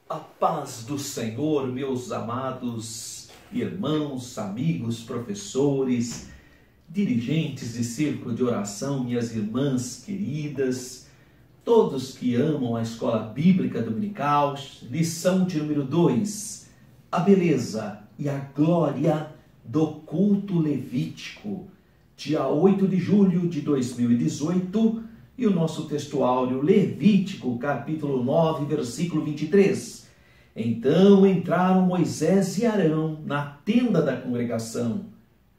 A paz do Senhor, meus amados irmãos, amigos, professores, dirigentes de círculo de oração, minhas irmãs queridas, todos que amam a Escola Bíblica Dominical, lição de número 2, a beleza e a glória do culto levítico, dia 8 de julho de 2018, e o nosso texto áureo Levítico, capítulo 9, versículo 23. Então entraram Moisés e Arão na tenda da congregação.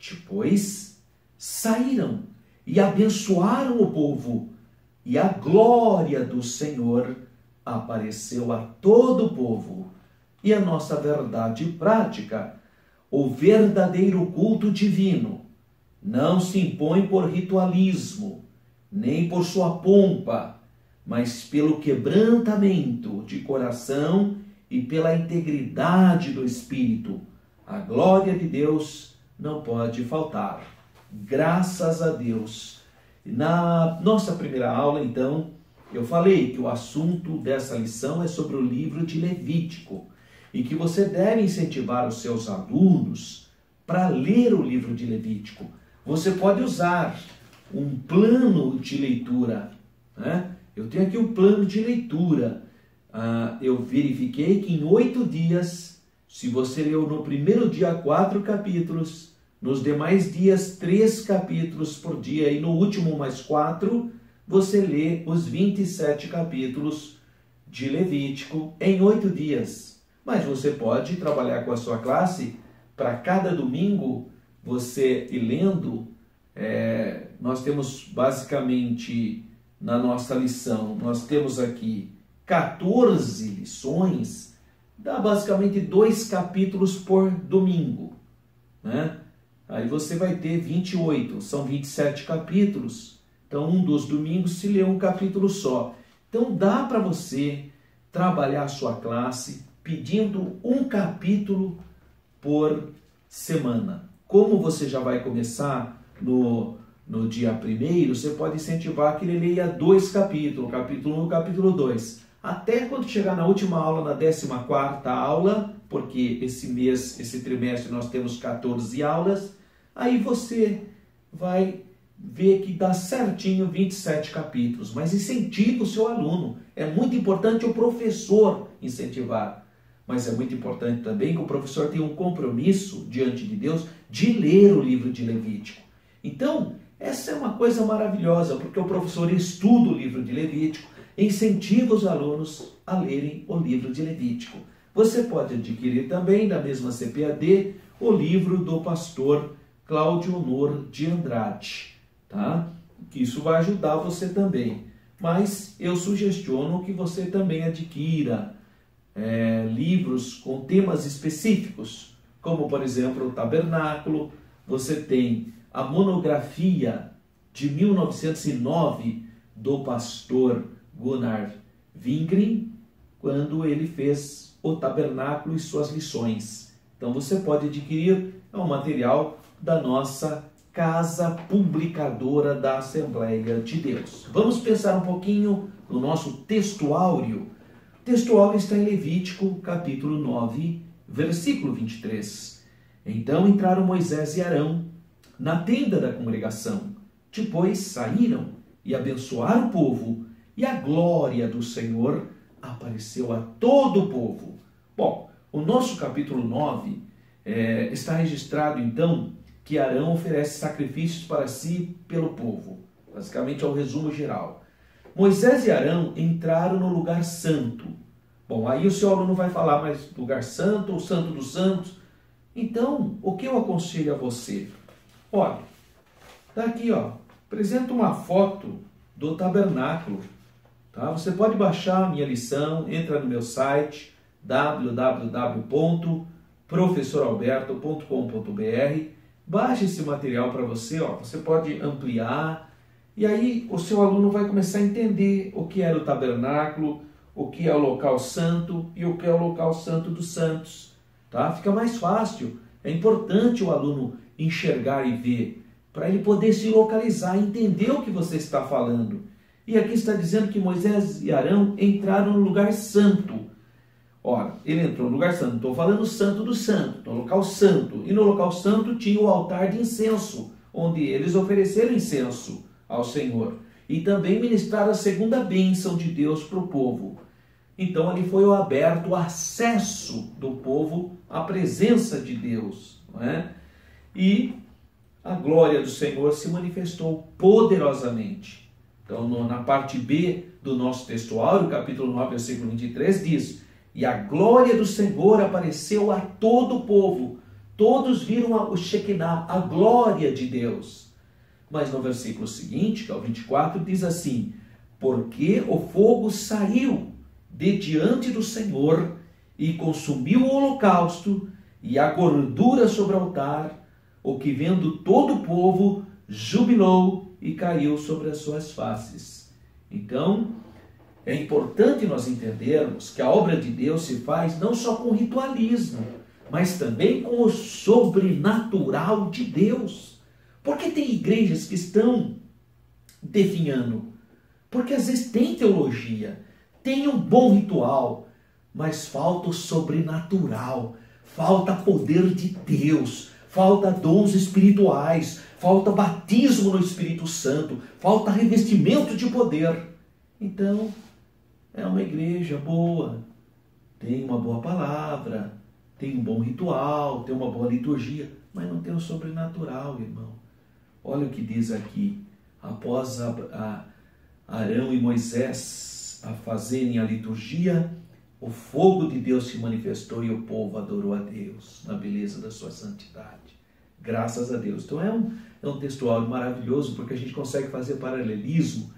Depois saíram e abençoaram o povo, e a glória do Senhor apareceu a todo o povo. E a nossa verdade prática, o verdadeiro culto divino, não se impõe por ritualismo, nem por sua pompa, mas pelo quebrantamento de coração e pela integridade do espírito. A glória de Deus não pode faltar. Graças a Deus. Na nossa primeira aula, então, eu falei que o assunto dessa lição é sobre o livro de Levítico e que você deve incentivar os seus alunos para ler o livro de Levítico. Você pode usar um plano de leitura, né? Eu tenho aqui um plano de leitura. Eu verifiquei que em 8 dias, se você leu no primeiro dia 4 capítulos, nos demais dias 3 capítulos por dia e no último mais 4, você lê os 27 capítulos de Levítico em 8 dias. Mas você pode trabalhar com a sua classe para cada domingo você ir lendo. Nós temos basicamente na nossa lição, nós temos aqui 14 lições, dá basicamente 2 capítulos por domingo, né? Aí você vai ter 28, são 27 capítulos, então um dos domingos se lê um capítulo só. Então dá para você trabalhar a sua classe pedindo um capítulo por semana. Como você já vai começar no dia 1º, você pode incentivar que ele leia 2 capítulos, capítulo 1 e capítulo 2. Até quando chegar na última aula, na 14ª aula, porque esse trimestre nós temos 14 aulas, aí você vai ver que dá certinho 27 capítulos. Mas incentiva o seu aluno. É muito importante o professor incentivar. Mas é muito importante também que o professor tenha um compromisso diante de Deus de ler o livro de Levítico. Então, essa é uma coisa maravilhosa, porque o professor estuda o livro de Levítico, incentiva os alunos a lerem o livro de Levítico. Você pode adquirir também, da mesma CPAD, o livro do pastor Cláudio Honor de Andrade, tá? Que isso vai ajudar você também. Mas eu sugestiono que você também adquira livros com temas específicos, como, por exemplo, o Tabernáculo. Você tem a monografia de 1909 do pastor Gunnar Wingren, quando ele fez o Tabernáculo e suas lições. Então você pode adquirir um material da nossa Casa Publicadora da Assembleia de Deus. Vamos pensar um pouquinho no nosso texto áureo. O texto áureo está em Levítico, capítulo 9, versículo 23. Então entraram Moisés e Arão na tenda da congregação. Depois saíram e abençoaram o povo, e a glória do Senhor apareceu a todo o povo. Bom, o nosso capítulo 9 está registrado então que Arão oferece sacrifícios para si pelo povo. Basicamente é o resumo geral. Moisés e Arão entraram no lugar santo. Bom, aí o seu aluno vai falar, mas lugar santo ou santo dos santos? Então, o que eu aconselho a você? Olha, está aqui, apresenta uma foto do tabernáculo. Tá? Você pode baixar a minha lição, entra no meu site www.professoralberto.com.br, baixe esse material para você, você pode ampliar, e aí o seu aluno vai começar a entender o que era o tabernáculo, o que é o local santo e o que é o local santo dos santos. Tá? Fica mais fácil. É importante o aluno enxergar e ver, para ele poder se localizar, entender o que você está falando. E aqui está dizendo que Moisés e Arão entraram no lugar santo. Ora, ele entrou no lugar santo, estou falando santo do santo, no local santo. E no local santo tinha o altar de incenso, onde eles ofereceram incenso ao Senhor. E também ministraram a segunda bênção de Deus para o povo. Então ali foi aberto o acesso do povo à presença de Deus, não é? E a glória do Senhor se manifestou poderosamente. Então na parte B do nosso textuário, capítulo 9, versículo 23, diz: e a glória do Senhor apareceu a todo o povo. Todos viram o Shekinah, a glória de Deus. Mas no versículo seguinte, que é o 24, diz assim: porque o fogo saiu de diante do Senhor e consumiu o holocausto e a gordura sobre o altar, o que vendo todo o povo jubilou e caiu sobre as suas faces. Então, é importante nós entendermos que a obra de Deus se faz não só com ritualismo, mas também com o sobrenatural de Deus. Porque tem igrejas que estão definhando, porque às vezes tem teologia, tem um bom ritual, mas falta o sobrenatural, falta poder de Deus, falta dons espirituais, falta batismo no Espírito Santo, falta revestimento de poder. Então, é uma igreja boa, tem uma boa palavra, tem um bom ritual, tem uma boa liturgia, mas não tem o sobrenatural, irmão. Olha o que diz aqui: após Arão e Moisés a fazerem a liturgia, o fogo de Deus se manifestou e o povo adorou a Deus na beleza da sua santidade. Graças a Deus. Então é um textuário maravilhoso, porque a gente consegue fazer paralelismo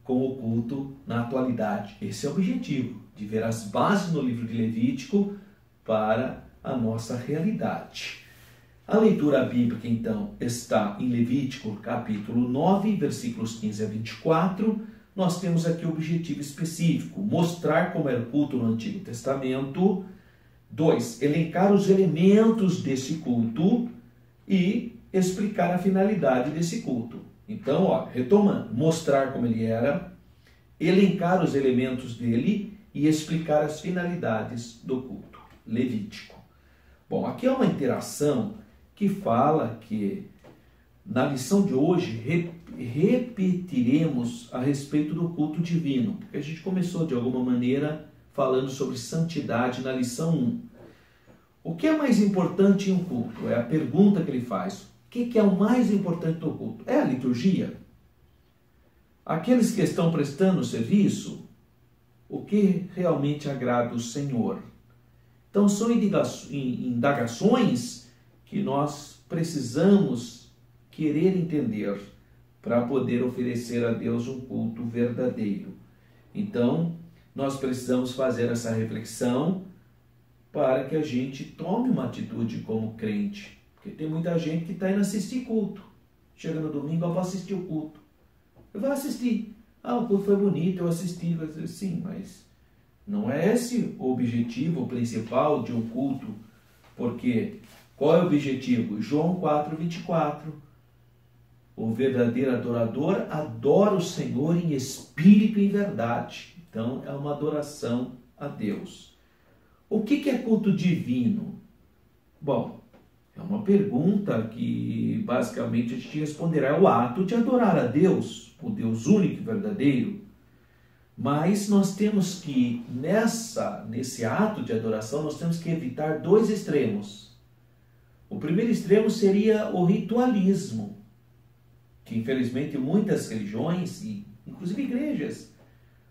com o culto na atualidade. Esse é o objetivo, de ver as bases no livro de Levítico para a nossa realidade. A leitura bíblica, então, está em Levítico, capítulo 9, versículos 15 a 24. Nós temos aqui o objetivo específico: mostrar como era o culto no Antigo Testamento. 2. Elencar os elementos desse culto e explicar a finalidade desse culto. Então, retomando: mostrar como ele era, elencar os elementos dele e explicar as finalidades do culto. Levítico. Bom, aqui é uma interação que fala que na lição de hoje repetiremos a respeito do culto divino, porque a gente começou de alguma maneira falando sobre santidade na lição 1. O que é mais importante em um culto? É a pergunta que ele faz. O que é o mais importante do culto? É a liturgia? Aqueles que estão prestando serviço? O que realmente agrada o Senhor? Então são indagações que nós precisamos querer entender para poder oferecer a Deus um culto verdadeiro. Então, nós precisamos fazer essa reflexão para que a gente tome uma atitude como crente. Porque tem muita gente que está indo assistir culto. Chega no domingo, eu vou assistir o culto. Eu vou assistir. O culto foi bonito, eu assisti. Sim, mas não é esse o objetivo principal de um culto. Porque qual é o objetivo? João 4, 24. O verdadeiro adorador adora o Senhor em espírito e em verdade. Então, é uma adoração a Deus. O que é culto divino? Bom, é uma pergunta que basicamente a gente responderá. É o ato de adorar a Deus, o Deus único e verdadeiro. Mas nós temos que, nesse ato de adoração, nós temos que evitar dois extremos. O primeiro extremo seria o ritualismo, que infelizmente muitas religiões, e inclusive igrejas,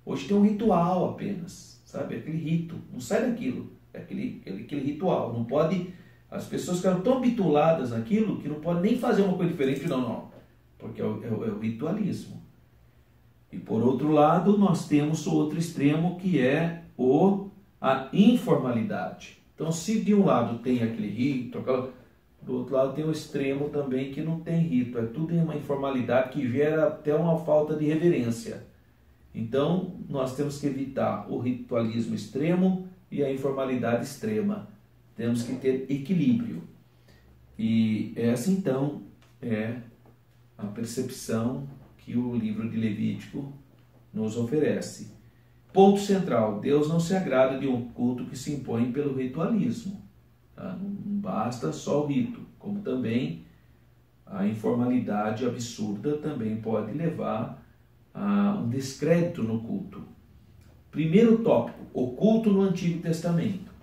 hoje tem um ritual apenas, sabe? Aquele rito, não sai daquilo, é aquele ritual. Não pode, as pessoas ficaram tão habituadas naquilo que não podem nem fazer uma coisa diferente, não, porque é o ritualismo. E por outro lado, nós temos o outro extremo, que é a informalidade. Então, se de um lado tem aquele rito, do outro lado tem o extremo também que não tem rito. É tudo em uma informalidade que gera até uma falta de reverência. Então, nós temos que evitar o ritualismo extremo e a informalidade extrema. Temos que ter equilíbrio. E essa, então, é a percepção que o livro de Levítico nos oferece. Ponto central: Deus não se agrada de um culto que se impõe pelo ritualismo. Tá? Não basta só o rito, como também a informalidade absurda também pode levar a um descrédito no culto. Primeiro tópico: o culto no Antigo Testamento.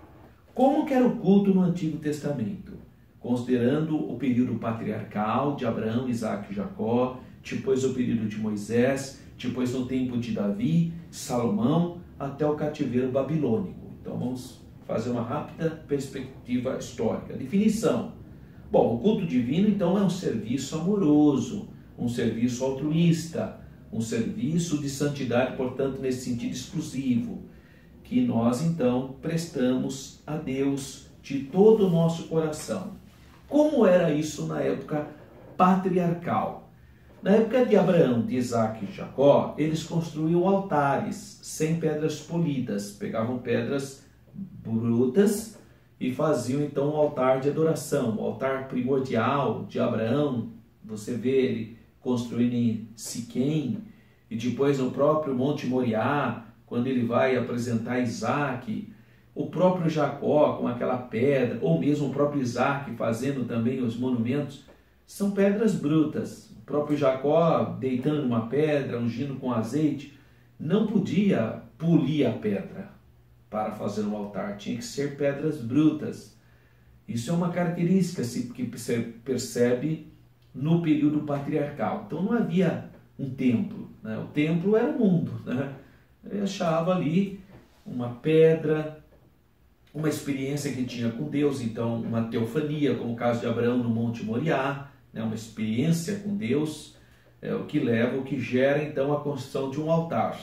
Como que era o culto no Antigo Testamento? Considerando o período patriarcal de Abraão, Isaque e Jacó, depois o período de Moisés, depois no tempo de Davi, Salomão, até o cativeiro babilônico. Então vamos fazer uma rápida perspectiva histórica. Definição: bom, o culto divino então é um serviço amoroso, um serviço altruísta, um serviço de santidade, portanto, nesse sentido exclusivo, que nós então prestamos a Deus de todo o nosso coração. Como era isso na época patriarcal? Na época de Abraão, de Isaque e Jacó, eles construíam altares sem pedras polidas, pegavam pedras brutas e faziam então um altar de adoração, o altar primordial de Abraão. Você vê ele construindo em Siquém, e depois no próprio Monte Moriá, quando ele vai apresentar Isaque, o próprio Jacó com aquela pedra, ou mesmo o próprio Isaque fazendo também os monumentos, são pedras brutas. O próprio Jacó deitando uma pedra, ungindo com azeite, não podia polir a pedra para fazer um altar, tinha que ser pedras brutas. Isso é uma característica que se percebe no período patriarcal. Então não havia um templo, né? O templo era o mundo, né? Ele achava ali uma pedra, uma experiência que tinha com Deus, então uma teofania, como o caso de Abraão no Monte Moriá, né? Uma experiência com Deus, o que leva, o que gera então a construção de um altar.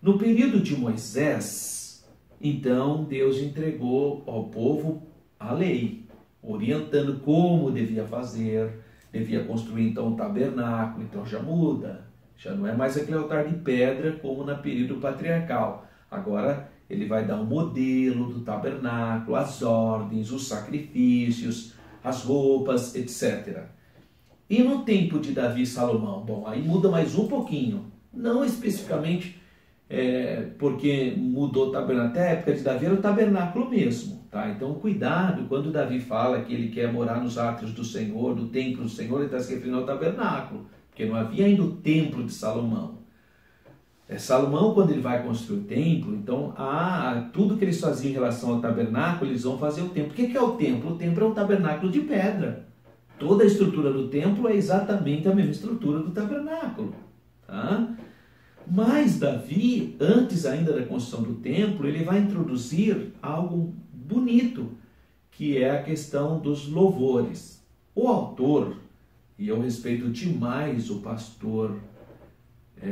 No período de Moisés, então Deus entregou ao povo a lei, orientando como devia fazer, devia construir então um tabernáculo. Então já muda, já não é mais aquele altar de pedra como no período patriarcal. Agora ele vai dar um modelo do tabernáculo, as ordens, os sacrifícios, as roupas, etc. E no tempo de Davi e Salomão? Bom, aí muda mais um pouquinho, não especificamente porque mudou o tabernáculo. Até a época de Davi era o tabernáculo mesmo, tá? Então cuidado, quando Davi fala que ele quer morar nos átrios do Senhor, do templo do Senhor, ele está se referindo ao tabernáculo, porque não havia ainda o templo de Salomão. Salomão, quando ele vai construir o templo, então tudo que eles faziam em relação ao tabernáculo, eles vão fazer o templo. O que é o templo? O templo é um tabernáculo de pedra. Toda a estrutura do templo é exatamente a mesma estrutura do tabernáculo, tá? Mas Davi, antes ainda da construção do templo, ele vai introduzir algo bonito, que é a questão dos louvores. O autor, e eu respeito demais o pastor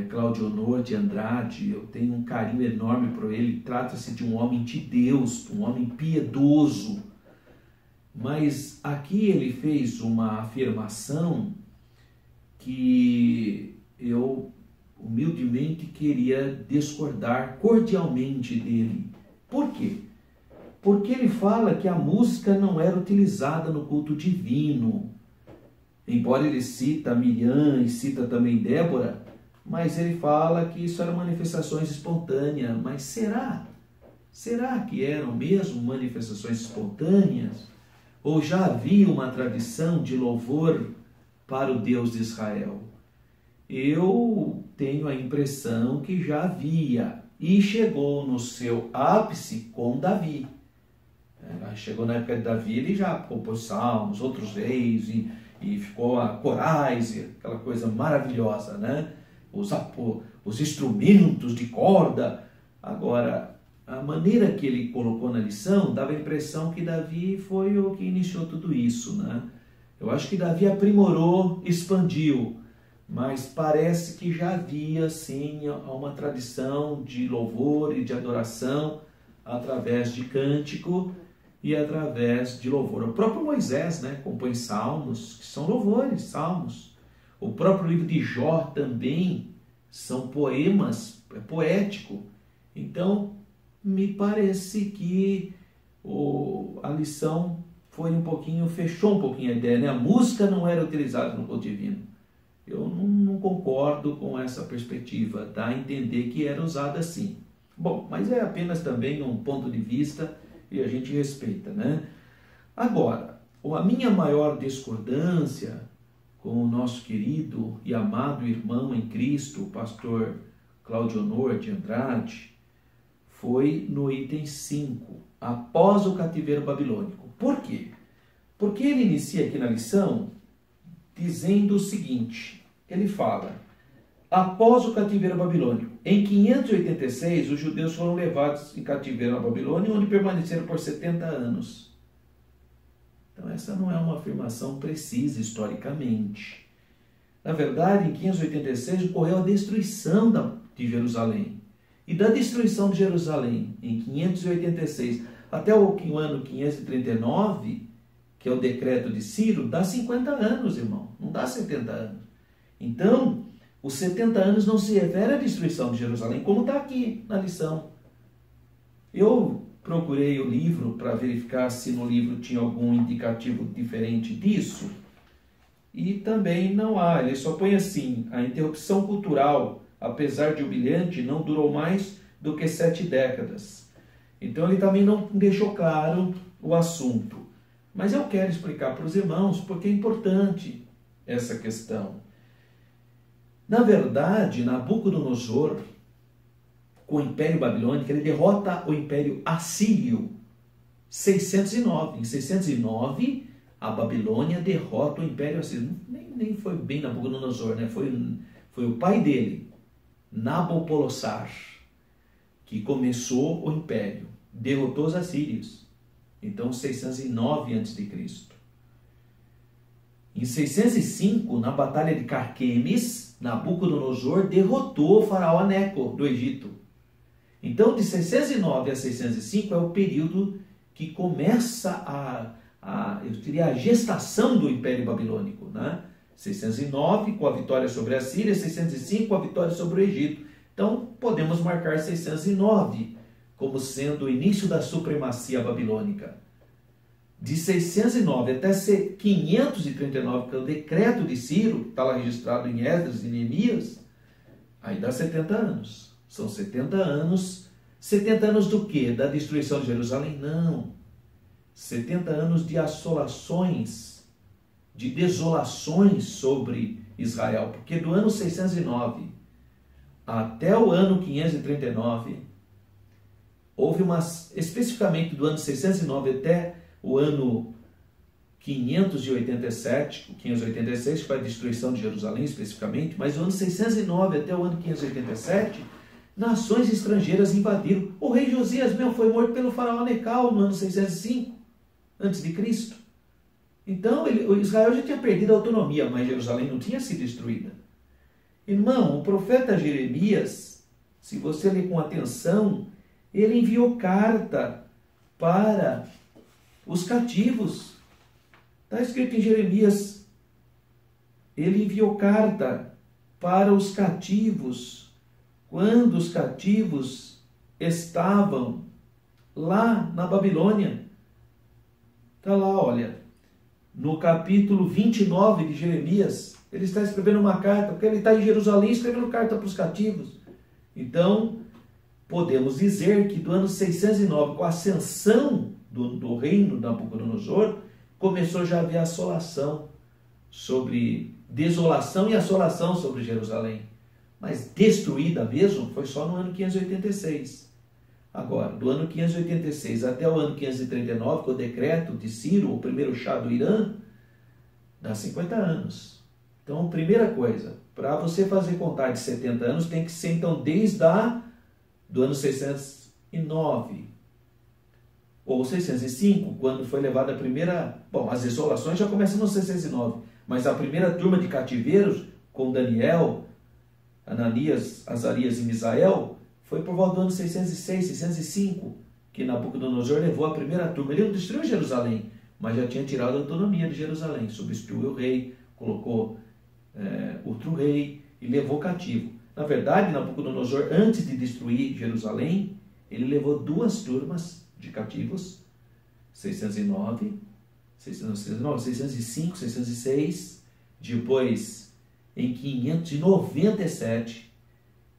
Claudionor de Andrade, eu tenho um carinho enorme por ele, trata-se de um homem de Deus, um homem piedoso, mas aqui ele fez uma afirmação que eu humildemente queria discordar cordialmente dele. Por quê? Porque ele fala que a música não era utilizada no culto divino. Embora ele cita Miriam e cita também Débora, mas ele fala que isso eram manifestações espontâneas. Mas será? Será que eram mesmo manifestações espontâneas? Ou já havia uma tradição de louvor para o Deus de Israel? Eu tenho a impressão que já havia, e chegou no seu ápice com Davi. Chegou na época de Davi, ele já compôs salmos, outros reis, e ficou a corais, aquela coisa maravilhosa, né? Os instrumentos de corda. Agora, a maneira que ele colocou na lição dava a impressão que Davi foi o que iniciou tudo isso, né? Eu acho que Davi aprimorou, expandiu, mas parece que já havia, sim, uma tradição de louvor e de adoração através de cântico e através de louvor. O próprio Moisés, né, compõe salmos, que são louvores, salmos. O próprio livro de Jó também são poemas, é poético. Então, me parece que a lição fechou um pouquinho a ideia, né? A música não era utilizada no culto divino. Eu não concordo com essa perspectiva, tá? Entender que era usada assim. Bom, mas é apenas também um ponto de vista e a gente respeita, né? Agora, a minha maior discordância com o nosso querido e amado irmão em Cristo, o pastor Claudionor de Andrade, foi no item 5, após o cativeiro babilônico. Por quê? Porque ele inicia aqui na lição dizendo o seguinte, ele fala, após o cativeiro babilônico, em 586 os judeus foram levados em cativeiro na Babilônia, onde permaneceram por 70 anos. Então essa não é uma afirmação precisa historicamente. Na verdade, em 586 ocorreu a destruição de Jerusalém. E da destruição de Jerusalém, em 586, até o ano 539, que é o decreto de Ciro, dá 50 anos, irmão. Não dá 70 anos. Então, os 70 anos não se refere à destruição de Jerusalém, como está aqui na lição. Eu procurei o livro para verificar se no livro tinha algum indicativo diferente disso. E também não há. Ele só põe assim, a interrupção cultural, apesar de humilhante, não durou mais do que 7 décadas. Então ele também não deixou claro o assunto. Mas eu quero explicar para os irmãos porque é importante essa questão. Na verdade, Nabucodonosor, com o Império Babilônico, ele derrota o Império Assírio. 609. Em 609, a Babilônia derrota o Império Assírio. Nem foi bem Nabucodonosor, né? Foi o pai dele, Nabopolassar, que começou o Império. Derrotou os assírios. Então, 609 a.C. Em 605, na Batalha de Carquemes, Nabucodonosor derrotou o faraó Neco do Egito. Então, de 609 a 605 é o período que começa a gestação do Império Babilônico, né? 609 com a vitória sobre a Síria, 605 com a vitória sobre o Egito. Então, podemos marcar 609 como sendo o início da supremacia babilônica. De 609 até 539, que é o decreto de Ciro, que está lá registrado em Esdras e Neemias, aí dá 70 anos. São 70 anos. 70 anos do quê? Da destruição de Jerusalém? Não. 70 anos de assolações, de desolações sobre Israel. Porque do ano 609 até o ano 539, houve especificamente do ano 609 até o ano 587, 586, que foi a destruição de Jerusalém especificamente, mas do ano 609 até o ano 587, nações estrangeiras invadiram. O rei Josias mesmo foi morto pelo faraó Necal no ano 605, antes de Cristo. Então, Israel já tinha perdido a autonomia, mas Jerusalém não tinha sido destruída. Irmão, o profeta Jeremias, se você ler com atenção, ele enviou carta para os cativos. Está escrito em Jeremias, ele enviou carta para os cativos, quando os cativos estavam lá na Babilônia. Está lá, olha, no capítulo 29 de Jeremias, ele está escrevendo uma carta, porque ele está em Jerusalém escrevendo carta para os cativos. Então, podemos dizer que do ano 609, com a ascensão do reino de Nabucodonosor, começou já a haver assolação desolação e assolação sobre Jerusalém. Mas destruída mesmo foi só no ano 586. Agora, do ano 586 até o ano 539, com o decreto de Ciro, o primeiro chá do Irã, dá 50 anos. Então, primeira coisa, para você fazer contar de 70 anos, tem que ser então desde do ano 609 ou 605, quando foi levada a primeira... Bom, as desolações já começam no 609, mas a primeira turma de cativeiros, com Daniel, Ananias, Azarias e Misael, foi por volta do ano 606, 605, que Nabucodonosor levou a primeira turma. Ele não destruiu Jerusalém, mas já tinha tirado a autonomia de Jerusalém, substituiu o rei, colocou outro rei e levou cativo. Na verdade, Nabucodonosor, antes de destruir Jerusalém, ele levou 2 turmas de cativos, 605, 606, depois em 597,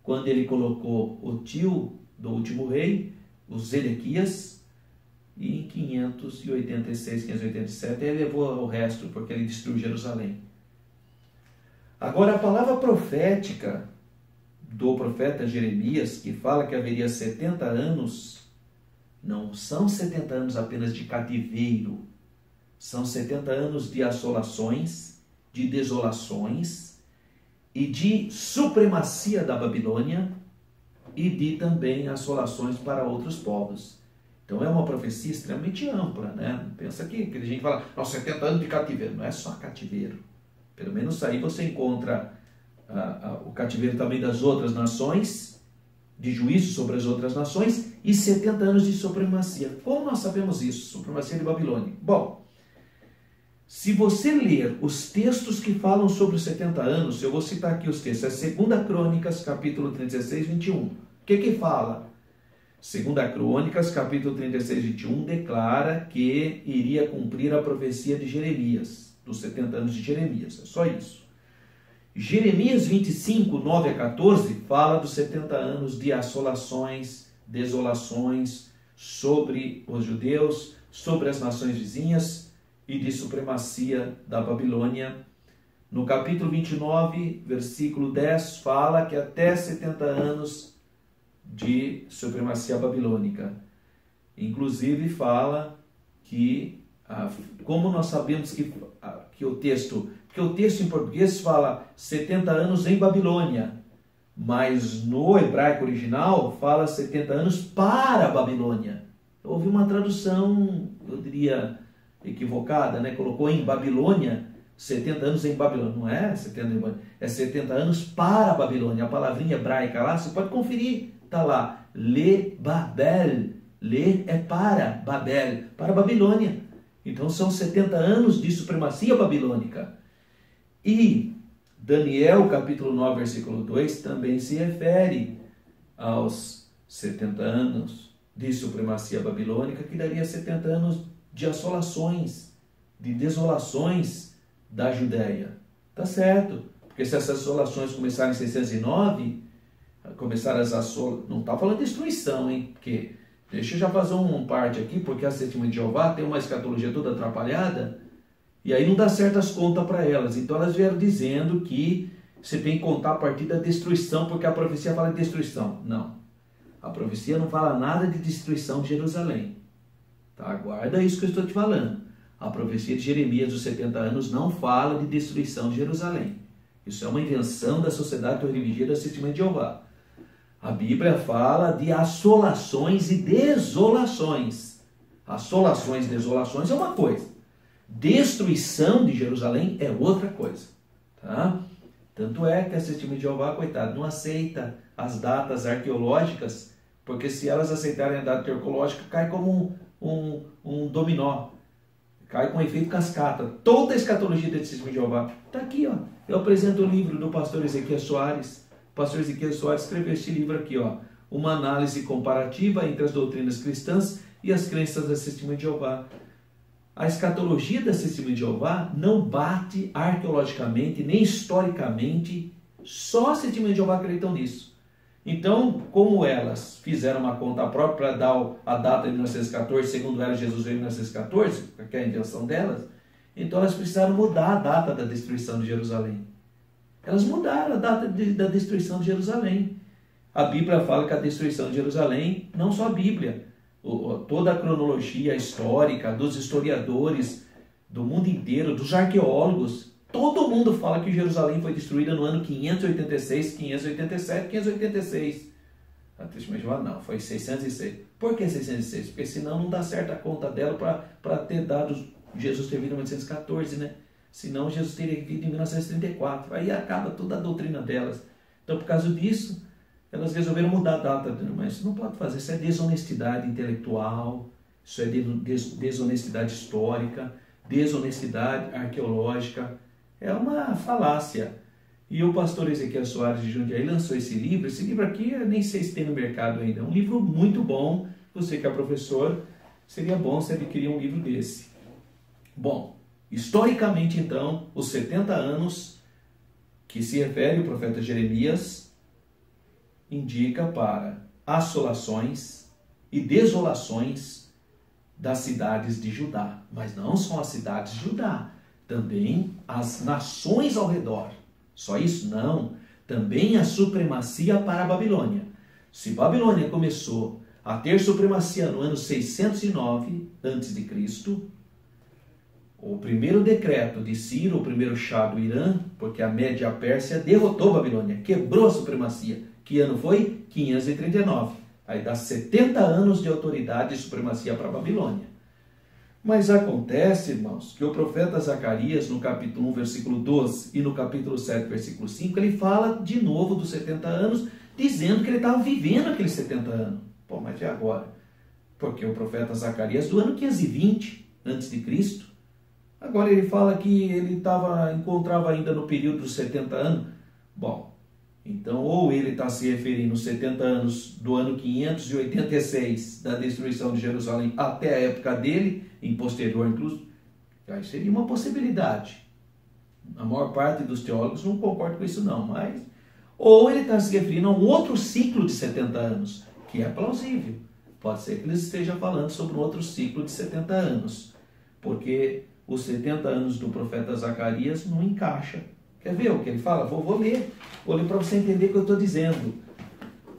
quando ele colocou o tio do último rei, o Zedequias, e em 586, 587 ele levou o resto, porque ele destruiu Jerusalém. Agora, a palavra profética do profeta Jeremias, que fala que haveria 70 anos, não são 70 anos apenas de cativeiro, são 70 anos de assolações, de desolações e de supremacia da Babilônia e de também assolações para outros povos. Então é uma profecia extremamente ampla, né? Pensa que a gente fala, 70 anos de cativeiro, não é só cativeiro. Pelo menos aí você encontra o cativeiro também das outras nações, de juízo sobre as outras nações, e 70 anos de supremacia. Como nós sabemos isso? Supremacia de Babilônia. Bom, se você ler os textos que falam sobre os 70 anos, eu vou citar aqui os textos, é 2 Crônicas, capítulo 36, 21. O que fala? 2 Crônicas, capítulo 36, 21, declara que iria cumprir a profecia de Jeremias, dos 70 anos de Jeremias, é só isso. Jeremias 25, 9 a 14, fala dos 70 anos de assolações, desolações sobre os judeus, sobre as nações vizinhas e de supremacia da Babilônia. No capítulo 29, versículo 10, fala que até 70 anos de supremacia babilônica. Inclusive fala que, como nós sabemos que o texto em português fala 70 anos em Babilônia, mas no hebraico original fala 70 anos para a Babilônia. Houve uma tradução, eu diria, equivocada, né? Colocou em Babilônia, 70 anos em Babilônia. Não é 70 em Babilônia, é 70 anos para a Babilônia. A palavrinha hebraica lá, você pode conferir, está lá, Le Babel. Le é para Babel, para a Babilônia. Então são 70 anos de supremacia babilônica. E Daniel, capítulo 9, versículo 2, também se refere aos 70 anos de supremacia babilônica, que daria 70 anos de assolações, de desolações da Judéia. Tá certo, porque se essas assolações começarem em 609, começaram as assolações, não está falando de destruição, hein? Porque, deixa eu já fazer uma parte aqui, porque a Testemunha de Jeová tem uma escatologia toda atrapalhada, e aí não dá certas contas para elas. Então elas vieram dizendo que você tem que contar a partir da destruição, porque a profecia fala de destruição. Não, a profecia não fala nada de destruição de Jerusalém. Tá? Guarda isso que eu estou te falando. A profecia de Jeremias dos 70 anos não fala de destruição de Jerusalém. Isso é uma invenção da Sociedade Religião da Testemunha de Jeová. A Bíblia fala de assolações e desolações. Assolações e desolações é uma coisa. Destruição de Jerusalém é outra coisa. Tá? Tanto é que a Testemunha de Jeová, coitado, não aceita as datas arqueológicas, porque se elas aceitarem a data arqueológica, cai como um dominó. Cai com efeito cascata. Toda a escatologia da Testemunha de Jeová está aqui, ó. Eu apresento o livro do pastor Ezequiel Soares. O pastor Ezequiel Soares escreveu este livro aqui, ó. Uma análise comparativa entre as doutrinas cristãs e as crenças da Testemunha de Jeová. A escatologia da Testemunha de Jeová não bate arqueologicamente, nem historicamente. Só a Testemunha de Jeová acreditam nisso. Então, como elas fizeram uma conta própria para dar a data de 1914, segundo elas, Jesus veio em 1914, que é a invenção delas, então elas precisaram mudar a data da destruição de Jerusalém. Elas mudaram a data da destruição de Jerusalém. A Bíblia fala que a destruição de Jerusalém, não só a Bíblia, toda a cronologia histórica dos historiadores do mundo inteiro, dos arqueólogos, todo mundo fala que Jerusalém foi destruída no ano 586, 587, 586. A Testemunha de Jeová não, foi 606. Por que 606? Porque senão não dá certo a conta dela para ter dado, Jesus ter vindo em 1914, né? Senão Jesus teria vindo em 1934. Aí acaba toda a doutrina delas. Então, por causa disso, elas resolveram mudar a data. Mas isso não pode fazer, isso é desonestidade intelectual, isso é desonestidade histórica, desonestidade arqueológica. É uma falácia. E o pastor Ezequiel Soares de Jundiaí lançou esse livro. Esse livro aqui, eu nem sei se tem no mercado ainda. É um livro muito bom. Você que é professor, seria bom se adquirir um livro desse. Bom, historicamente então, os 70 anos que se refere o profeta Jeremias indica para assolações e desolações das cidades de Judá. Mas não só as cidades de Judá, também as nações ao redor. Só isso? Não. Também a supremacia para a Babilônia. Se Babilônia começou a ter supremacia no ano 609 a.C., o primeiro decreto de Ciro, o primeiro Shah do Irã, porque a Média Pérsia derrotou a Babilônia, quebrou a supremacia. Que ano foi? 539. Aí dá 70 anos de autoridade e supremacia para a Babilônia. Mas acontece, irmãos, que o profeta Zacarias, no capítulo 1, versículo 12, e no capítulo 7, versículo 5, ele fala de novo dos 70 anos, dizendo que ele estava vivendo aqueles 70 anos. Pô, mas e agora? Porque o profeta Zacarias, do ano 520 a.C., agora ele fala que ele encontrava ainda no período dos 70 anos. Bom, então ou ele está se referindo aos 70 anos do ano 586 da destruição de Jerusalém até a época dele, em posterior incluso, aí seria uma possibilidade. A maior parte dos teólogos não concorda com isso não, mas... Ou ele está se referindo a um outro ciclo de 70 anos, que é plausível. Pode ser que ele esteja falando sobre um outro ciclo de 70 anos, porque os 70 anos do profeta Zacarias não encaixa. Quer ver o que ele fala? Vou ler para você entender o que eu estou dizendo.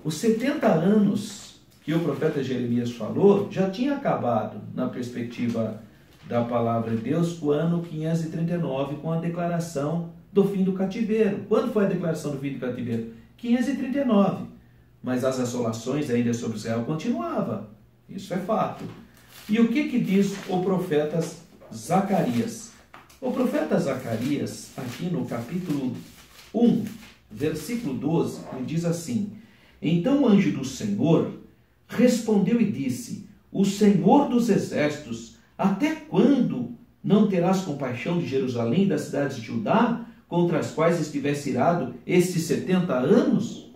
Os 70 anos que o profeta Jeremias falou já tinha acabado na perspectiva da palavra de Deus com o ano 539, com a declaração do fim do cativeiro. Quando foi a declaração do fim do cativeiro? 539. Mas as assolações ainda sobre Israel continuavam. Isso é fato. E o que diz o profeta Zacarias? O profeta Zacarias, aqui no capítulo 1, versículo 12, ele diz assim: Então o anjo do Senhor respondeu e disse: O Senhor dos exércitos, até quando não terás compaixão de Jerusalém e das cidades de Judá, contra as quais estivesse irado esses 70 anos?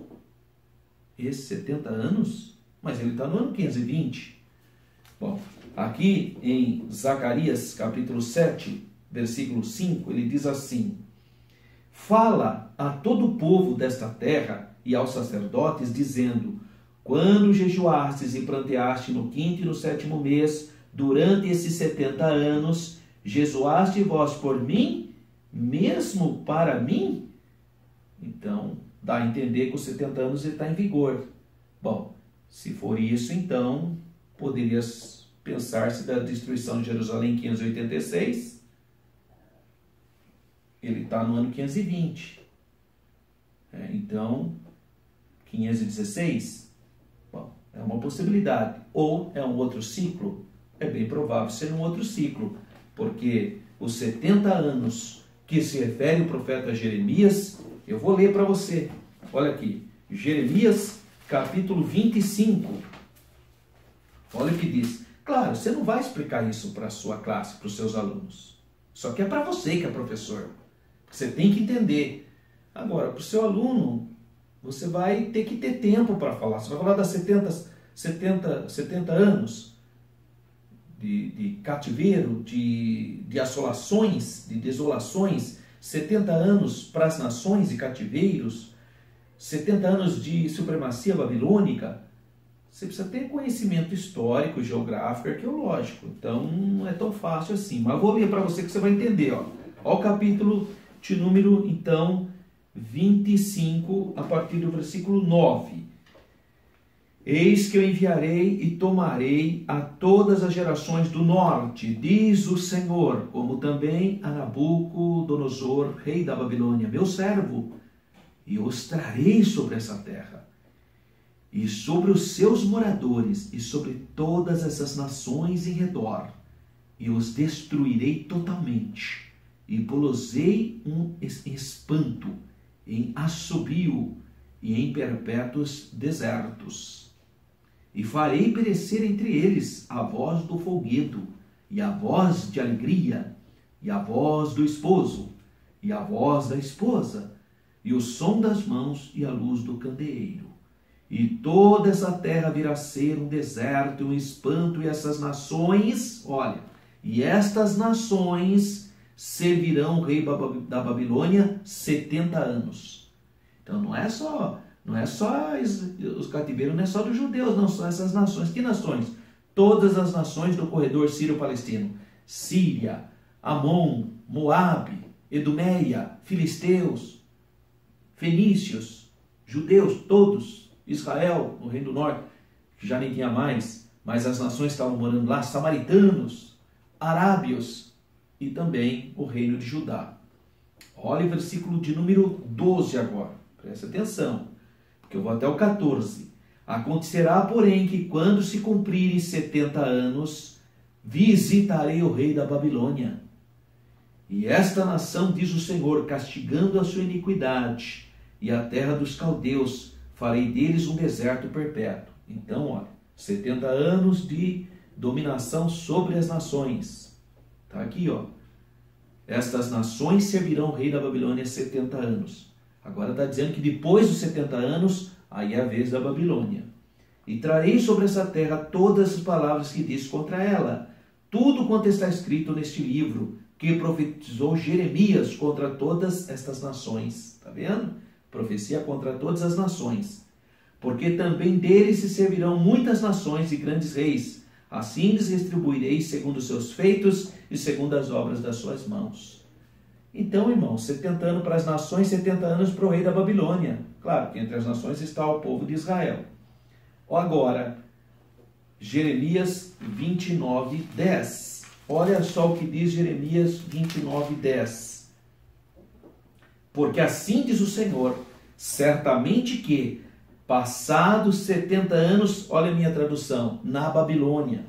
Esses 70 anos? Mas ele está no ano 520. Bom, aqui em Zacarias, capítulo 7, versículo 5, ele diz assim: Fala a todo o povo desta terra e aos sacerdotes, dizendo: Quando jejuastes e pranteaste no 5º e no 7º mês, durante esses 70 anos, jejuaste vós por mim, mesmo para mim? Então, dá a entender que os 70 anos ele está em vigor. Bom, se for isso, então, poderias pensar-se da destruição de Jerusalém em 586, ele está no ano 520. Então, 516, bom, é uma possibilidade. Ou é um outro ciclo? É bem provável ser um outro ciclo, porque os 70 anos que se refere o profeta Jeremias, eu vou ler para você. Olha aqui, Jeremias capítulo 25. Olha o que diz. Claro, você não vai explicar isso para a sua classe, para os seus alunos. Só que é para você que é professor. Você tem que entender. Agora, para o seu aluno, você vai ter que ter tempo para falar. Você vai falar das 70 anos de cativeiro, de assolações, de desolações, 70 anos para as nações e cativeiros, 70 anos de supremacia babilônica. Você precisa ter conhecimento histórico, geográfico, arqueológico. Então, não é tão fácil assim. Mas eu vou ler para você que você vai entender. Ó o capítulo de número, então, 25, a partir do versículo 9. Eis que eu enviarei e tomarei a todas as gerações do norte, diz o Senhor, como também a Nabucodonosor, rei da Babilônia, meu servo, e os trarei sobre essa terra, e sobre os seus moradores, e sobre todas essas nações em redor, e os destruirei totalmente, e pô-los-ei um espanto, em assobio, e em perpétuos desertos. E farei perecer entre eles a voz do folguedo, e a voz de alegria, e a voz do esposo, e a voz da esposa, e o som das mãos e a luz do candeeiro. E toda essa terra virá ser um deserto e um espanto, e essas nações, olha, e estas nações servirão o rei da Babilônia 70 anos. Então não é só Não é só os cativeiros, não é só dos judeus, não, são essas nações. Que nações? Todas as nações do corredor sírio-palestino. Síria, Amon, Moabe, Edomeia, filisteus, fenícios, judeus, todos. Israel, no Reino do Norte, que já nem tinha mais, mas as nações que estavam morando lá, samaritanos, arábios e também o Reino de Judá. Olha o versículo de número 12 agora. Presta atenção, porque eu vou até o 14. Acontecerá, porém, que quando se cumprirem 70 anos, visitarei o rei da Babilônia. E esta nação, diz o Senhor, castigando a sua iniquidade, e a terra dos caldeus, farei deles um deserto perpétuo. Então, olha, 70 anos de dominação sobre as nações. Está aqui, ó. Estas nações servirão o rei da Babilônia 70 anos. Agora está dizendo que depois dos 70 anos, aí é a vez da Babilônia. E trarei sobre essa terra todas as palavras que diz contra ela, tudo quanto está escrito neste livro, que profetizou Jeremias contra todas estas nações. Está vendo? Profecia contra todas as nações. Porque também deles se servirão muitas nações e grandes reis. Assim lhes retribuirei segundo os seus feitos e segundo as obras das suas mãos. Então, irmãos, 70 anos para as nações, 70 anos para o rei da Babilônia. Claro que entre as nações está o povo de Israel. Agora, Jeremias 29, 10. Olha só o que diz Jeremias 29, 10. Porque assim diz o Senhor, certamente que, passados 70 anos, olha a minha tradução, na Babilônia.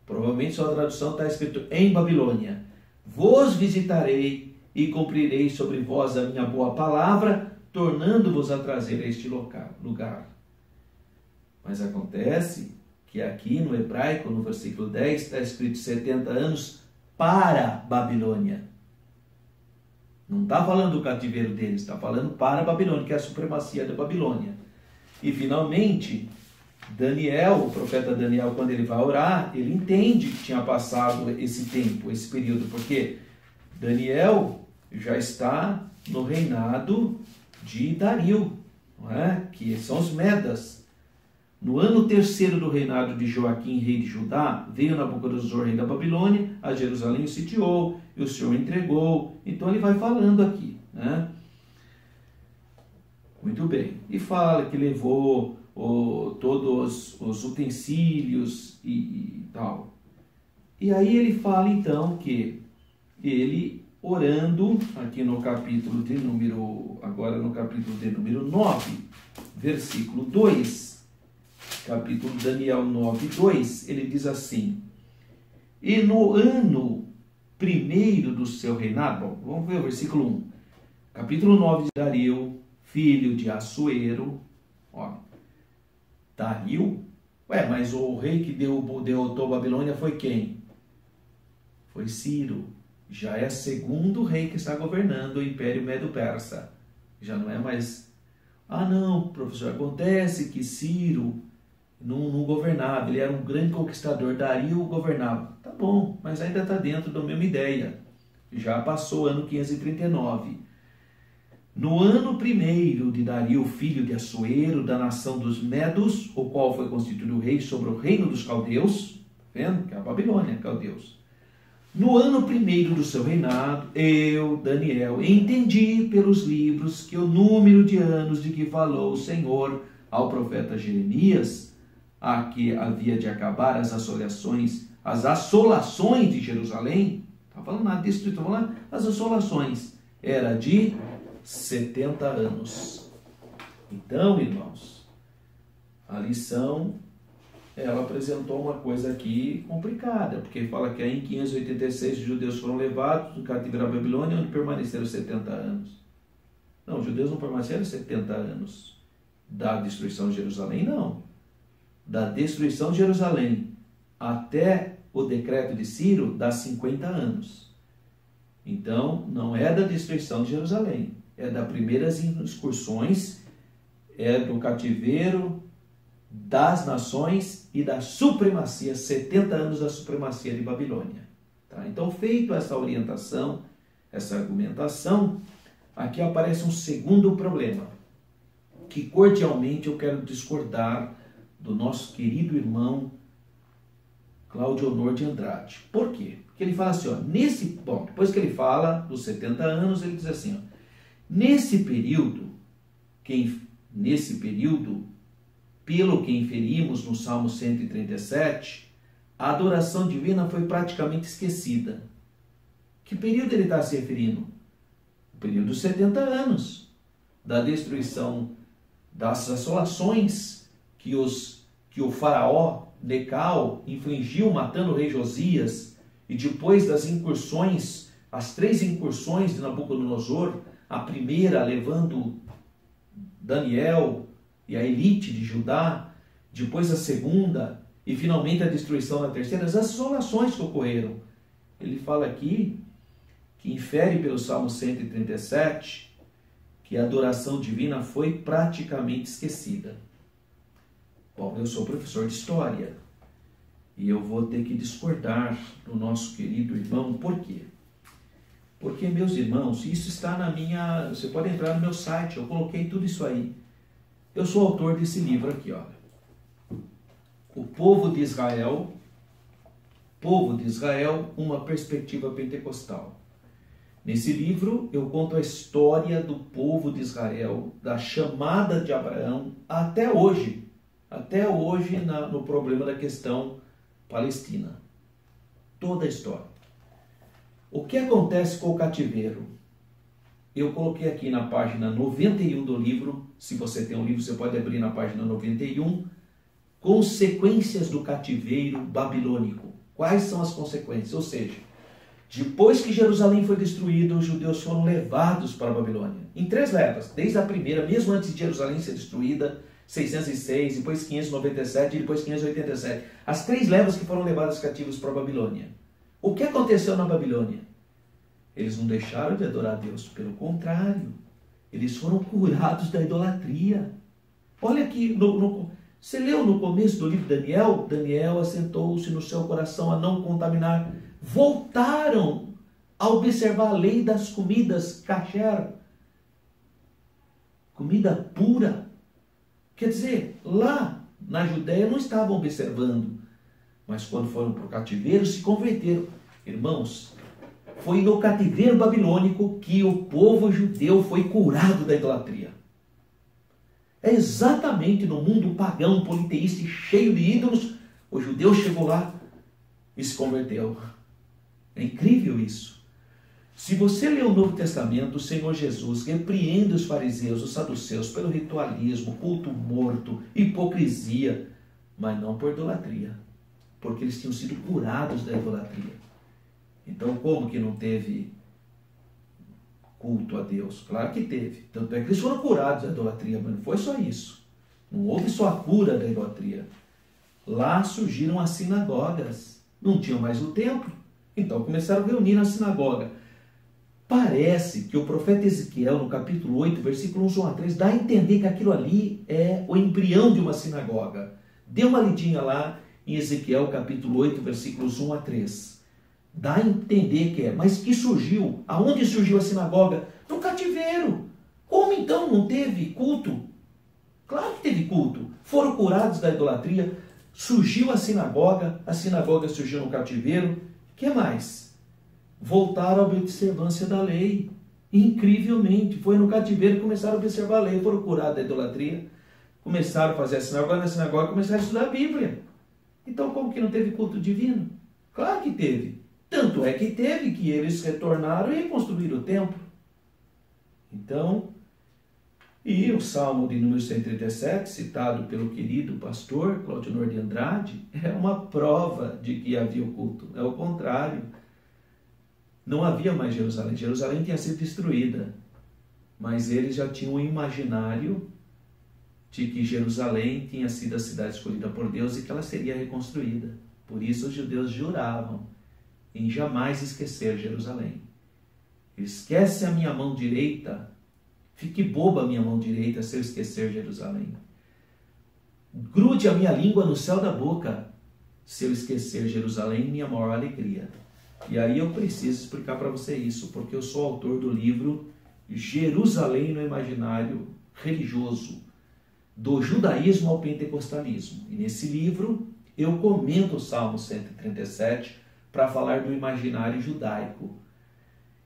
Provavelmente sua tradução está escrito em Babilônia. Vos visitarei e cumprirei sobre vós a minha boa palavra, tornando-vos a trazer a este lugar. Mas acontece que aqui no hebraico, no versículo 10, está escrito 70 anos para Babilônia. Não está falando do cativeiro deles, está falando para a Babilônia, que é a supremacia da Babilônia. E finalmente, Daniel, o profeta Daniel, quando ele vai orar, ele entende que tinha passado esse tempo, esse período, porque Daniel já está no reinado de Dario, não é? Que são os Medas. No ano terceiro do reinado de Joaquim, rei de Judá, veio Nabucodonosor, rei da Babilônia, a Jerusalém o sitiou, e o Senhor entregou. Então ele vai falando aqui, né? Muito bem. E fala que levou todos os utensílios e tal. E aí ele fala então que ele orando, aqui no capítulo de número, agora no capítulo de número 9, versículo 2, capítulo Daniel 9, 2, ele diz assim: e no ano primeiro do seu reinado, bom, vamos ver o versículo 1, capítulo 9 de Dario, filho de Assuero, ó, Dario, mas o rei que derrotou a Babilônia foi quem? Foi Ciro, já é segundo rei que está governando o Império Medo-Persa, já não é mais, não, professor, acontece que Ciro não governava, ele era um grande conquistador, Dario governava, tá bom, mas ainda está dentro da mesma ideia, já passou o ano 539, no ano primeiro de Dario, filho de Assuero, da nação dos Medos, o qual foi constituído rei sobre o reino dos caldeus, vendo? Que é a Babilônia, caldeus. No ano primeiro do seu reinado, eu, Daniel, entendi pelos livros que o número de anos de que falou o Senhor ao profeta Jeremias, a que havia de acabar as assolações de Jerusalém, não está falando nada disso, está falando as assolações, era de 70 anos. Então, irmãos, a lição, ela apresentou uma coisa aqui complicada, porque fala que aí em 586 os judeus foram levados do cativeiro à Babilônia, onde permaneceram 70 anos. Não, os judeus não permaneceram 70 anos da destruição de Jerusalém, não. Da destruição de Jerusalém até o decreto de Ciro dá 50 anos. Então, não é da destruição de Jerusalém, é das primeiras excursões, é do cativeiro, das nações e da supremacia, 70 anos da supremacia de Babilônia. Tá? Então, feito essa orientação, essa argumentação, aqui aparece um segundo problema. que cordialmente eu quero discordar do nosso querido irmão Cláudio Honor de Andrade. Por quê? Porque ele fala assim, ó, depois que ele fala dos 70 anos, ele diz assim, ó, nesse período, pelo que inferimos no Salmo 137, a adoração divina foi praticamente esquecida. Que período ele está se referindo? O período dos 70 anos, da destruição das assolações que o faraó Necal infligiu matando o rei Josias, e depois das incursões, as 3 incursões de Nabucodonosor, a primeira levando Daniel e a elite de Judá, depois a segunda e finalmente a destruição da terceira, as assolações que ocorreram. Ele fala aqui, que infere pelo Salmo 137, que a adoração divina foi praticamente esquecida. Bom, eu sou professor de história e eu vou ter que discordar do nosso querido irmão. Por quê? Porque, meus irmãos, isso está na minha... Você pode entrar no meu site, eu coloquei tudo isso aí. Eu sou autor desse livro aqui, olha. O povo de Israel, uma perspectiva pentecostal. Nesse livro eu conto a história do povo de Israel, da chamada de Abraão até hoje no problema da questão palestina. Toda a história. O que acontece com o cativeiro? Eu coloquei aqui na página 91 do livro, se você tem um livro, você pode abrir na página 91, consequências do cativeiro babilônico. Quais são as consequências? Ou seja, depois que Jerusalém foi destruída, os judeus foram levados para a Babilônia. Em 3 levas, desde a primeira, mesmo antes de Jerusalém ser destruída, 606, depois 597 e depois 587. As 3 levas que foram levadas cativos para a Babilônia. O que aconteceu na Babilônia? Eles não deixaram de adorar a Deus, pelo contrário, eles foram curados da idolatria. Olha aqui, você leu no começo do livro de Daniel? Daniel assentou-se no seu coração a não contaminar. Voltaram a observar a lei das comidas kasher, comida pura. Quer dizer, lá na Judéia não estavam observando, mas quando foram para o cativeiro se converteram. Irmãos, foi no cativeiro babilônico que o povo judeu foi curado da idolatria. É exatamente no mundo pagão, politeísta e cheio de ídolos, o judeu chegou lá e se converteu. É incrível isso. Se você ler o Novo Testamento, o Senhor Jesus repreende os fariseus, os saduceus, pelo ritualismo, culto morto, hipocrisia, mas não por idolatria, porque eles tinham sido curados da idolatria. Então, como que não teve culto a Deus? Claro que teve. Tanto é que eles foram curados da idolatria, mas não foi só isso. Não houve só a cura da idolatria. Lá surgiram as sinagogas. Não tinham mais o templo. Então começaram a reunir na sinagoga. Parece que o profeta Ezequiel, no capítulo 8, versículos 1 a 3, dá a entender que aquilo ali é o embrião de uma sinagoga. Dê uma lidinha lá em Ezequiel, capítulo 8, versículos 1 a 3. Dá a entender que é. Mas que surgiu? Aonde surgiu a sinagoga? No cativeiro. Como então não teve culto? Claro que teve culto. Foram curados da idolatria. Surgiu a sinagoga surgiu no cativeiro. O que mais? Voltaram à observância da lei. Incrivelmente. Foi no cativeiro que começaram a observar a lei. Foram curados da idolatria. Começaram a fazer a sinagoga. Na sinagoga começaram a estudar a Bíblia. Então como que não teve culto divino? Claro que teve. Tanto é que teve que eles retornaram e reconstruíram o templo. Então, e o Salmo de número 137, citado pelo querido pastor Cláudio Honor de Andrade, é uma prova de que havia o culto. É o contrário. Não havia mais Jerusalém. Jerusalém tinha sido destruída. Mas eles já tinham um imaginário de que Jerusalém tinha sido a cidade escolhida por Deus e que ela seria reconstruída. Por isso os judeus juravam em jamais esquecer Jerusalém. Esquece a minha mão direita, fique boba a minha mão direita se eu esquecer Jerusalém. Grude a minha língua no céu da boca se eu esquecer Jerusalém, minha maior alegria. E aí eu preciso explicar para você isso, porque eu sou autor do livro Jerusalém no Imaginário Religioso, do judaísmo ao pentecostalismo. E nesse livro eu comento o Salmo 137 para falar do imaginário judaico.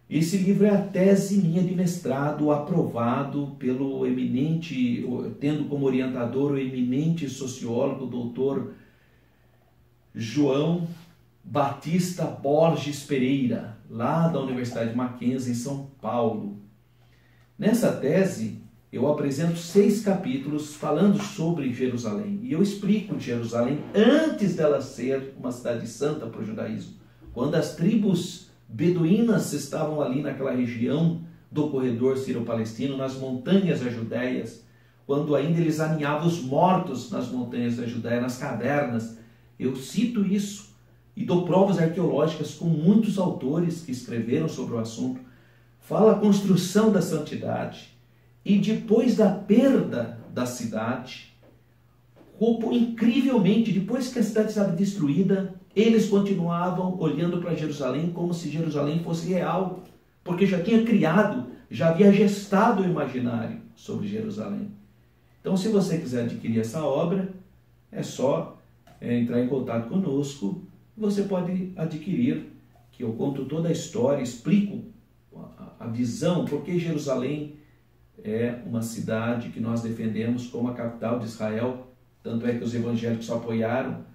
Esse livro é a tese minha de mestrado, aprovado pelo eminente, tendo como orientador o eminente sociólogo, doutor João Batista Borges Pereira, lá da Universidade Mackenzie, em São Paulo. Nessa tese, eu apresento 6 capítulos falando sobre Jerusalém. E eu explico Jerusalém antes dela ser uma cidade santa para o judaísmo. Quando as tribos beduínas estavam ali naquela região do corredor sírio-palestino, nas montanhas da Judéia, quando ainda eles aninhavam os mortos nas montanhas da Judéia, nas cavernas. Eu cito isso e dou provas arqueológicas com muitos autores que escreveram sobre o assunto. Fala a construção da santidade. E depois da perda da cidade, incrivelmente, depois que a cidade estava destruída, eles continuavam olhando para Jerusalém como se Jerusalém fosse real, porque já tinha criado, já havia gestado o imaginário sobre Jerusalém. Então, se você quiser adquirir essa obra, é só entrar em contato conosco. Você pode adquirir, que eu conto toda a história, explico a visão, porque Jerusalém é uma cidade que nós defendemos como a capital de Israel. Tanto é que os evangélicos apoiaram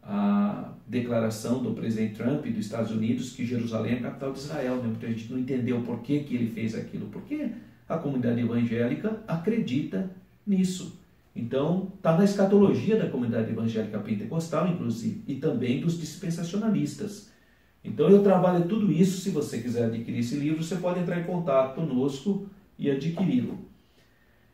a declaração do presidente Trump dos Estados Unidos que Jerusalém é a capital de Israel, né? Porque a gente não entendeu por que ele fez aquilo, porque a comunidade evangélica acredita nisso. Então, está na escatologia da comunidade evangélica pentecostal, inclusive, e também dos dispensacionalistas. Então, eu trabalho tudo isso. Se você quiser adquirir esse livro, você pode entrar em contato conosco e adquiri-lo.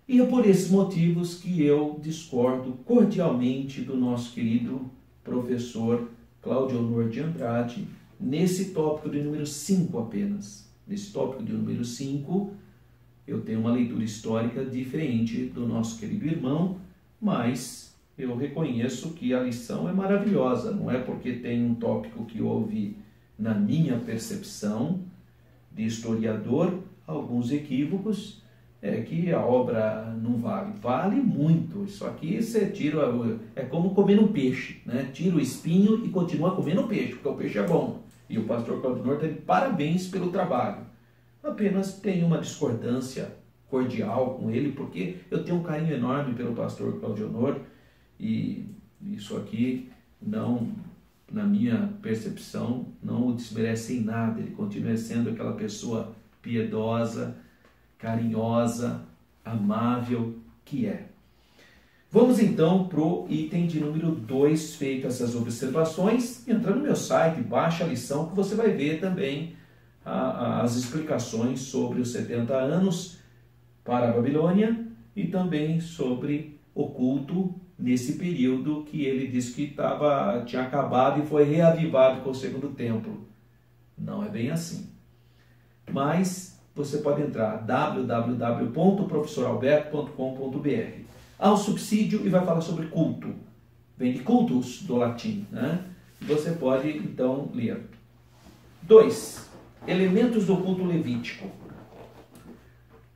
E é por esses motivos que eu discordo cordialmente do nosso querido professor Cláudio Honor de Andrade, nesse tópico de número 5 apenas. Nesse tópico de número 5, eu tenho uma leitura histórica diferente do nosso querido irmão, mas eu reconheço que a lição é maravilhosa. Não é porque tem um tópico que houve, na minha percepção de historiador, alguns equívocos, que a obra não vale. Vale muito. Isso aqui você tira, é como comer um peixe, né? Tira o espinho e continua comendo o peixe, porque o peixe é bom. E o pastor Cláudio Honor está de parabéns pelo trabalho. Apenas tenho uma discordância cordial com ele, porque eu tenho um carinho enorme pelo pastor Cláudio Honor, e isso aqui não, na minha percepção, não o desmerece em nada. Ele continua sendo aquela pessoa piedosa, carinhosa, amável que é. Vamos então para o item de número 2, feitas essas observações. Entra no meu site, baixa a lição, que você vai ver também as explicações sobre os 70 anos para a Babilônia e também sobre o culto nesse período que ele disse que tinha acabado e foi reavivado com o segundo templo. Não é bem assim. Mas você pode entrar www.professoralberto.com.br. Há um subsídio e vai falar sobre culto. Vem de cultus, do latim, né? Você pode, então, ler. 2. Elementos do culto levítico.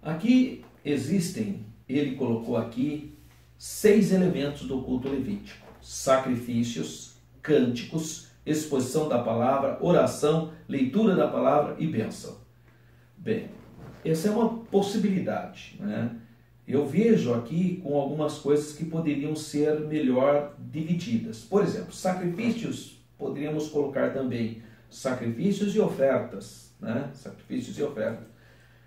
Aqui existem, ele colocou aqui, 6 elementos do culto levítico. Sacrifícios, cânticos, exposição da palavra, oração, leitura da palavra e bênção. Bem, essa é uma possibilidade, né? Eu vejo aqui com algumas coisas que poderiam ser melhor divididas. Por exemplo, sacrifícios, poderíamos colocar também sacrifícios e ofertas, né? Sacrifícios e ofertas.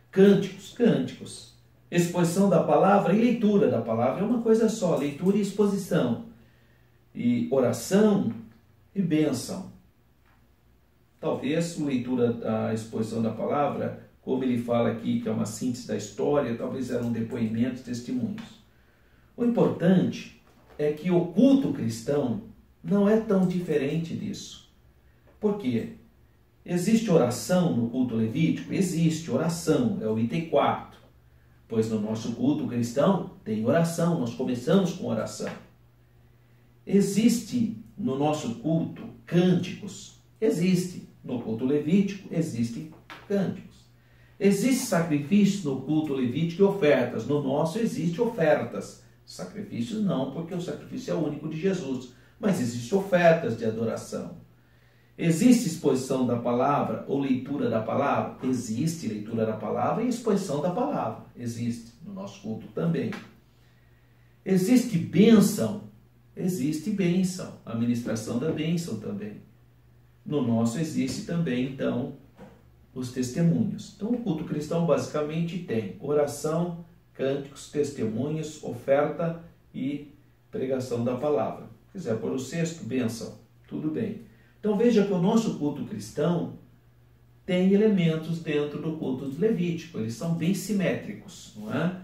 Cânticos. Exposição da palavra e leitura da palavra é uma coisa só, leitura e exposição. E oração e bênção. Talvez leitura, a exposição da palavra, como ele fala aqui, que é uma síntese da história, talvez eram depoimentos, testemunhos. O importante é que o culto cristão não é tão diferente disso. Por quê? Existe oração no culto levítico? Existe oração, é o item 4. Pois no nosso culto cristão tem oração, nós começamos com oração. Existe no nosso culto cânticos? Existe. No culto levítico existem cânticos. Existe sacrifício no culto levítico e ofertas. No nosso existe ofertas. Sacrifícios não, porque o sacrifício é o único de Jesus. Mas existem ofertas de adoração. Existe exposição da palavra ou leitura da palavra? Existe leitura da palavra e exposição da palavra. Existe no nosso culto também. Existe bênção? Existe bênção. A ministração da bênção também. No nosso existe também, então, os testemunhos. Então, o culto cristão basicamente tem oração, cânticos, testemunhos, oferta e pregação da palavra. Se quiser pôr o sexto, bênção, tudo bem. Então veja que o nosso culto cristão tem elementos dentro do culto levítico, eles são bem simétricos, não é?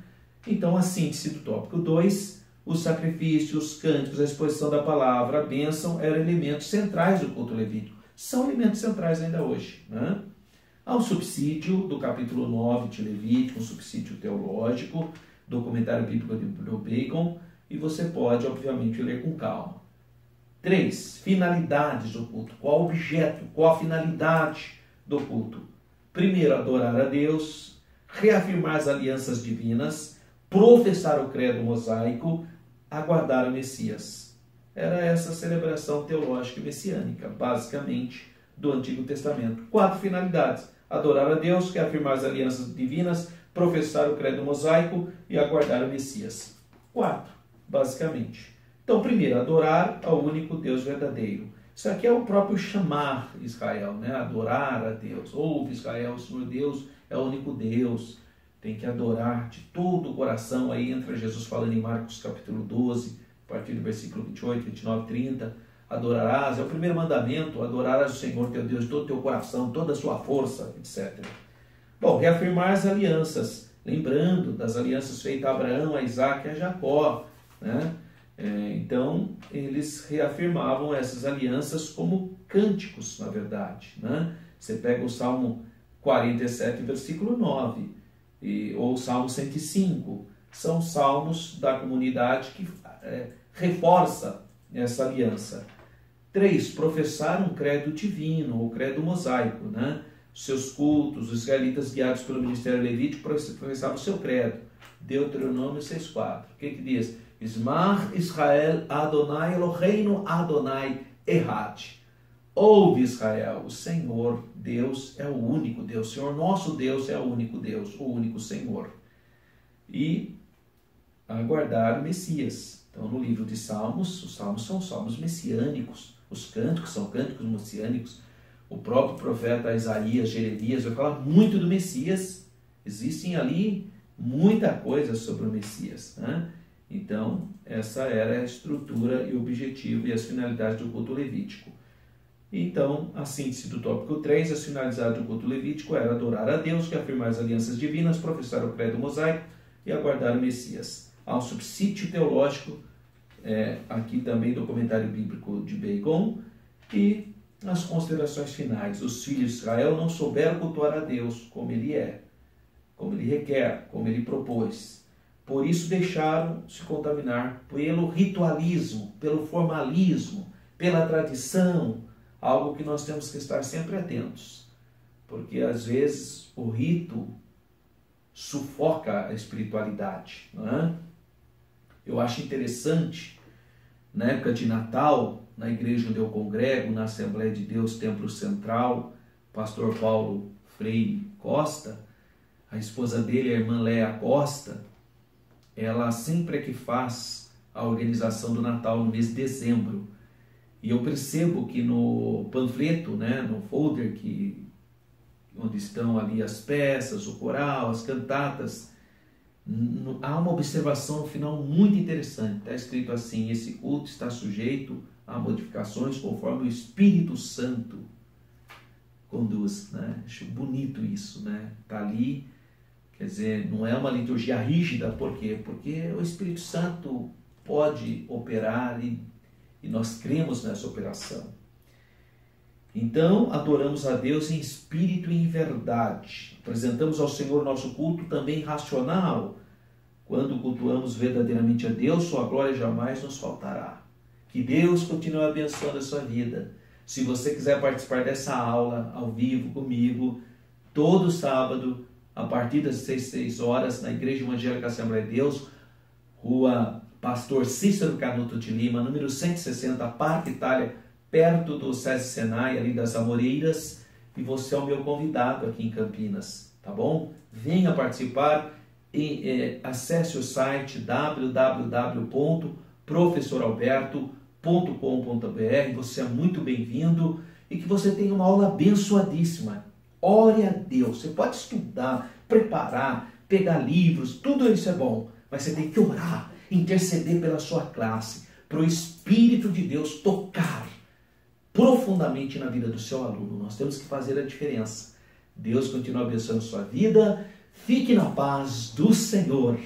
Então a síntese do tópico 2, os sacrifícios, os cânticos, a exposição da palavra, a bênção eram elementos centrais do culto levítico. São elementos centrais ainda hoje, né? Há um subsídio do capítulo 9 de Levítico, um subsídio teológico, do comentário bíblico do Bacon, e você pode, obviamente, ler com calma. 3. Finalidades do culto. Qual o objeto? Qual a finalidade do culto? Primeiro, adorar a Deus, reafirmar as alianças divinas, professar o credo mosaico, aguardar o Messias. Era essa a celebração teológica e messiânica, basicamente, do Antigo Testamento. 4 finalidades. Adorar a Deus, reafirmar as alianças divinas, professar o credo mosaico e aguardar o Messias. 4, basicamente. Então, primeiro, adorar ao único Deus verdadeiro. Isso aqui é o próprio chamar Israel, né? Adorar a Deus. Ouve Israel, o Senhor Deus é o único Deus. Tem que adorar de todo o coração. Aí entra Jesus falando em Marcos capítulo 12, a partir do versículo 28, 29, 30. Adorarás, é o primeiro mandamento, adorarás o Senhor teu Deus de todo o teu coração, toda a sua força, etc. Bom, reafirmar as alianças, lembrando das alianças feitas a Abraão, a Isaac e a Jacó, né? Então, eles reafirmavam essas alianças como cânticos, na verdade, né? Você pega o Salmo 47, versículo 9, ou o Salmo 105, são salmos da comunidade que reforça essa aliança. 3. Professar um credo divino, ou credo mosaico, né? Seus cultos, os israelitas guiados pelo ministério levítico professavam o seu credo. Deuteronômio 6,4. O que diz? Ismar Israel Adonai Eloheinu Adonai Echad. Ouve Israel, o Senhor Deus é o único Deus. O Senhor nosso Deus é o único Deus, o único Senhor. E aguardar o Messias. Então, no livro de Salmos, os salmos são salmos messiânicos. Os cânticos são cânticos messiânicos. O próprio profeta Isaías, Jeremias, vai falar muito do Messias. Existem ali muita coisa sobre o Messias, né? Então, essa era a estrutura e o objetivo e as finalidades do culto levítico. Então, a síntese do tópico 3, as finalidades do culto levítico era adorar a Deus, reafirmar as alianças divinas, professar o credo mosaico e aguardar o Messias. Há um subsídio teológico, aqui também do comentário bíblico de Bacon, e as considerações finais. Os filhos de Israel não souberam cultuar a Deus como ele é, como ele requer, como ele propôs. Por isso deixaram se contaminar pelo ritualismo, pelo formalismo, pela tradição, algo que nós temos que estar sempre atentos, porque às vezes o rito sufoca a espiritualidade, não é? Eu acho interessante, na época de Natal, na igreja onde eu congrego, na Assembleia de Deus, Templo Central, pastor Paulo Freire Costa, a esposa dele, a irmã Léa Costa, ela sempre é que faz a organização do Natal no mês de dezembro. E eu percebo que no panfleto, né, no folder, onde estão ali as peças, o coral, as cantatas, há uma observação no final muito interessante. Está escrito assim: esse culto está sujeito a modificações conforme o Espírito Santo conduz, né? Acho bonito isso, né? Está ali. Quer dizer, não é uma liturgia rígida, por quê? Porque o Espírito Santo pode operar e nós cremos nessa operação. Então, adoramos a Deus em espírito e em verdade. Apresentamos ao Senhor nosso culto também racional. Quando cultuamos verdadeiramente a Deus, sua glória jamais nos faltará. Que Deus continue abençoando a sua vida. Se você quiser participar dessa aula ao vivo comigo, todo sábado, a partir das 6 horas, na Igreja Evangélica Assembleia de Deus, Rua Pastor Cícero Canuto de Lima, número 160, Parque Itália, perto do SESI Senai, ali das Amoreiras, e você é o meu convidado aqui em Campinas, tá bom? Venha participar e acesse o site www.professoralberto.com.br. Você é muito bem-vindo e que você tenha uma aula abençoadíssima. Ore a Deus. Você pode estudar, preparar, pegar livros, tudo isso é bom, mas você tem que orar, interceder pela sua classe, para o Espírito de Deus tocar profundamente na vida do seu aluno. Nós temos que fazer a diferença. Deus continua abençoando sua vida. Fique na paz do Senhor.